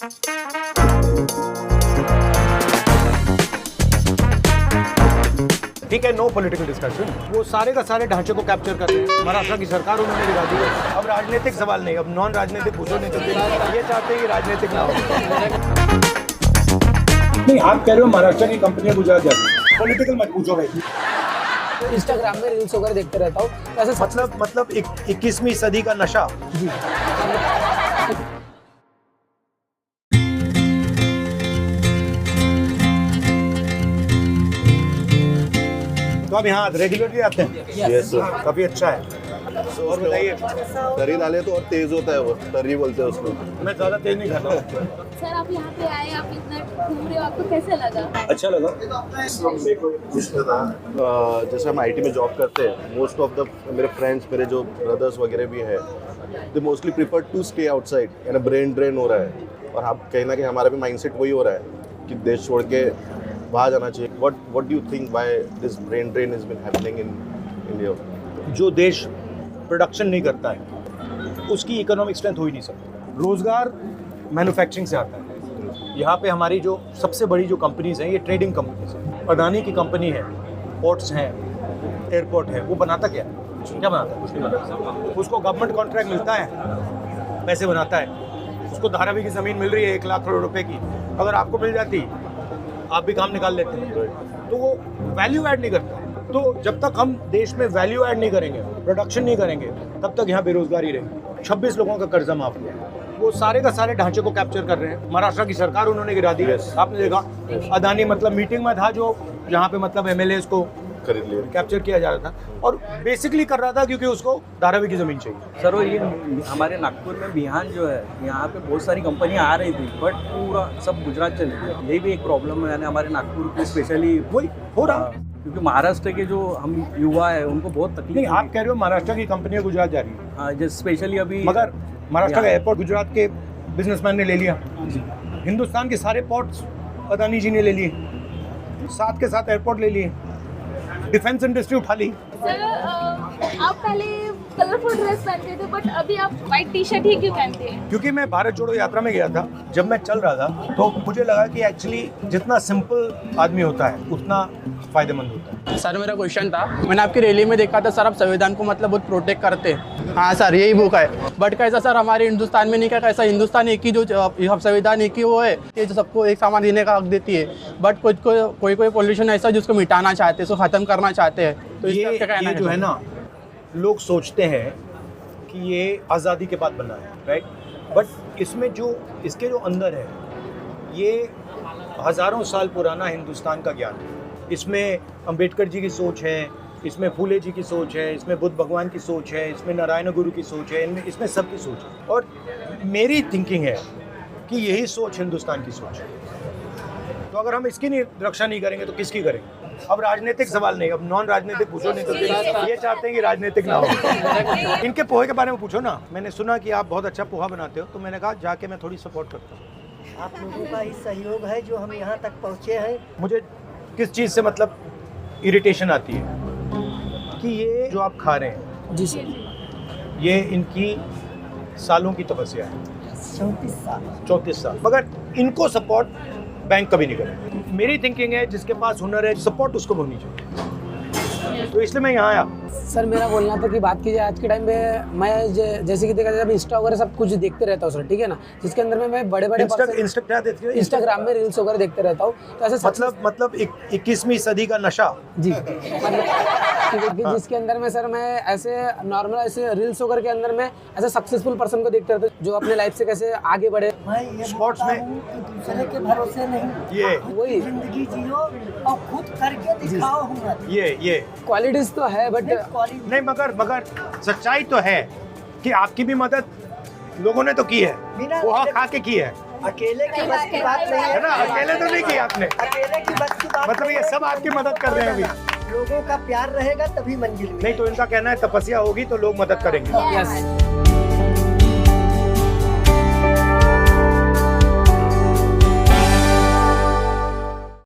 ठीक है, no political discussion. वो सारे का सारे ढांचे को कैप्चर कर रहे हैं। महाराष्ट्र की सरकार उन्होंने गिरा दी है। अब राजनीतिक सवाल नहीं, अब नॉन राजनीतिक पूछो, नहीं तो ये चाहते हैं कि राजनीतिक ना हो। नहीं, आप कह रहे हो महाराष्ट्र की कंपनियां गुजरात जाती, पॉलिटिकल मत पूछो भाई। इंस्टाग्राम में रील्स वगैरह देखते रहता हूँ, ऐसे मतलब 21वीं सदी का नशा। जी। तो आप यहाँ रेगुलरली आते हैं? Yes sir. काफी अच्छा है। और बताइए। तरी डाले तो और तेज होता है, वो तरी बोलते हैं उसको। मैं ज्यादा तेज नहीं खाता हूँ। सर आप यहाँ पे आए, आप इतना घूम रहे हो, आपको कैसे लगा? अच्छा लगा। जैसे हम आईटी में जॉब करते हैं, मोस्ट ऑफ द मेरे फ्रेंड्स, मेरे जो ब्रदर्स वगैरह भी हैं, they mostly prefer to stay outside. यानी ब्रेन ड्रेन हो रहा है, और हम कहीं ना कहीं हमारा भी माइंडसेट वही हो रहा है कि देश छोड़ के बाहर जाना चाहिए। What do you think why this brain drain has been happening in India? जो देश प्रोडक्शन नहीं करता है उसकी इकोनॉमिक स्ट्रेंथ हो ही नहीं सकती। रोजगार मैन्युफैक्चरिंग से आता है। यहाँ पे हमारी जो सबसे बड़ी जो कंपनीज हैं, ये ट्रेडिंग कंपनीज हैं। अडानी की कंपनी है, पोर्ट्स हैं, एयरपोर्ट है, वो बनाता क्या बनाता है? कुछ नहीं बनाता। उसको गवर्नमेंट कॉन्ट्रैक्ट मिलता है, पैसे बनाता है। उसको धारावी की ज़मीन मिल रही है 1 लाख करोड़ रुपए की, अगर आपको मिल जाती आप भी काम निकाल लेते हैं। तो वो वैल्यू ऐड नहीं करता। तो जब तक हम देश में वैल्यू ऐड नहीं करेंगे, प्रोडक्शन नहीं करेंगे, तब तक यहाँ बेरोजगारी रहेगी। 26 लोगों का कर्जा माफ हुआ। वो सारे का सारे ढांचे को कैप्चर कर रहे हैं। महाराष्ट्र की सरकार उन्होंने गिरा दी है। आपने देखा अदानी मतलब मीटिंग में था, जो जहाँ पे मतलब एमएलएस को खरीद लिया, कैप्चर किया जा रहा था, और बेसिकली कर रहा था क्योंकि उसको धारावी की जमीन चाहिए। सर वो ये हमारे नागपुर में बिहान जो है, यहाँ पे बहुत सारी कंपनियां आ रही थी, बट पूरा सब गुजरात चली गई। ये भी एक प्रॉब्लम है, यानी हमारे नागपुर में स्पेशली वही हो रहा है। क्योंकि महाराष्ट्र के जो हम युवा है उनको बहुत तकलीफ नहीं, आप कह रहे हो महाराष्ट्र की कंपनियां गुजरात जा रही है। हाँ, जैसे स्पेशली अभी मगर महाराष्ट्र का एयरपोर्ट गुजरात के बिजनेसमैन ने ले लिया। हिंदुस्तान के सारे पोर्ट्स अदानी जी ने ले लिए, साथ के साथ एयरपोर्ट ले लिए, डिफेंस इंडस्ट्री उठा ली। सर आप पहले कलरफुल ड्रेस पहनते थे, बट अभी आप व्हाइट टी शर्ट ही क्यों पहनते हैं? क्योंकि मैं भारत जोड़ो यात्रा में गया था, जब मैं चल रहा था तो मुझे लगा कि एक्चुअली जितना सिंपल आदमी होता है उतना फायदेमंद होता है। सर मेरा क्वेश्चन था, मैंने आपकी रैली में देखा था सर, आप संविधान को मतलब बहुत प्रोटेक्ट करते हैं। हाँ सर, यही बुक है, बट कैसा सर हमारे हिंदुस्तान में नहीं क्या, कैसा हिंदुस्तान एक ही जो संविधान एक ही वो है, ये जो सबको एक सामान देने का हक देती है, बट कोई पॉल्यूशन ऐसा जिसको मिटाना चाहते हैं, उसको खत्म करना चाहते हैं। तो ये जो है ना, लोग सोचते हैं कि ये आज़ादी के बाद बना है, राइट, बट इसमें जो इसके जो अंदर है, ये हज़ारों साल पुराना हिंदुस्तान का ज्ञान है। इसमें अंबेडकर जी की सोच है, इसमें फूले जी की सोच है, इसमें बुद्ध भगवान की सोच है, इसमें नारायण गुरु की सोच है, इसमें सबकी सोच है। और मेरी थिंकिंग है कि यही सोच हिंदुस्तान की सोच है। तो अगर हम इसकी नहीं रक्षा नहीं करेंगे तो किसकी करेंगे? अब राजनीतिक सवाल नहीं, अब नॉन राजनीतिक पूछो, नहीं तो ये चाहते हैं कि राजनीतिक ना हो। इनके पोहे के बारे में पूछो ना। मैंने सुना कि आप बहुत अच्छा पोहा बनाते हो, तो मैंने कहा जाके मैं थोड़ी सपोर्ट करता हूँ। आप लोगों का ही सहयोग है जो हम यहाँ तक पहुँचे हैं। मुझे किस चीज़ से मतलब इरिटेशन आती है कि ये जो आप खा रहे हैं, जी सर, ये इनकी सालों की तपस्या है, 34 साल, मगर इनको सपोर्ट बैंक कभी नहीं करेगा। मेरी थिंकिंग है जिसके पास हुनर है, सपोर्ट उसको होनी चाहिए, तो इसलिए मैं यहाँ आया। सर मेरा बोलना था कि बात की जाए आज के टाइम पे, मैं जैसे कि देखा जाए इंस्टा वगैरह सब कुछ देखते रहता हूँ सर, ठीक है ना, जिसके अंदर में मैं बड़े इंस्टाग्राम में रील्स वगैरह देखते रहता हूँ। तो ऐसे मतलब 21वीं सदी का नशा। जी, मतलब जिसके अंदर में सर मैं ऐसे नॉर्मल ऐसे रील्स वगैरह के अंदर में ऐसे सक्सेसफुल पर्सन को देखते रहता हूँ, जो अपने लाइफ से कैसे आगे बढ़े। स्पोर्ट्स में दूसरे के भरोसे नहीं, ये वही जिंदगी जियो और खुद करके दिखाओ हुनर। ये क्वालिटीज तो है, बट नहीं, मगर सच्चाई तो है कि आपकी भी मदद लोगों ने तो की है, पोहा खा के की है। अकेले की बस की बात नहीं है ना, अकेले तो नहीं की आपने, अकेले की बस की बात मतलब ये सब आपकी मदद कर रहे हैं अभी। लोगों का प्यार रहेगा तभी मंजिल मिलेगी। नहीं तो इनका कहना है तपस्या होगी तो लोग मदद करेंगे। यस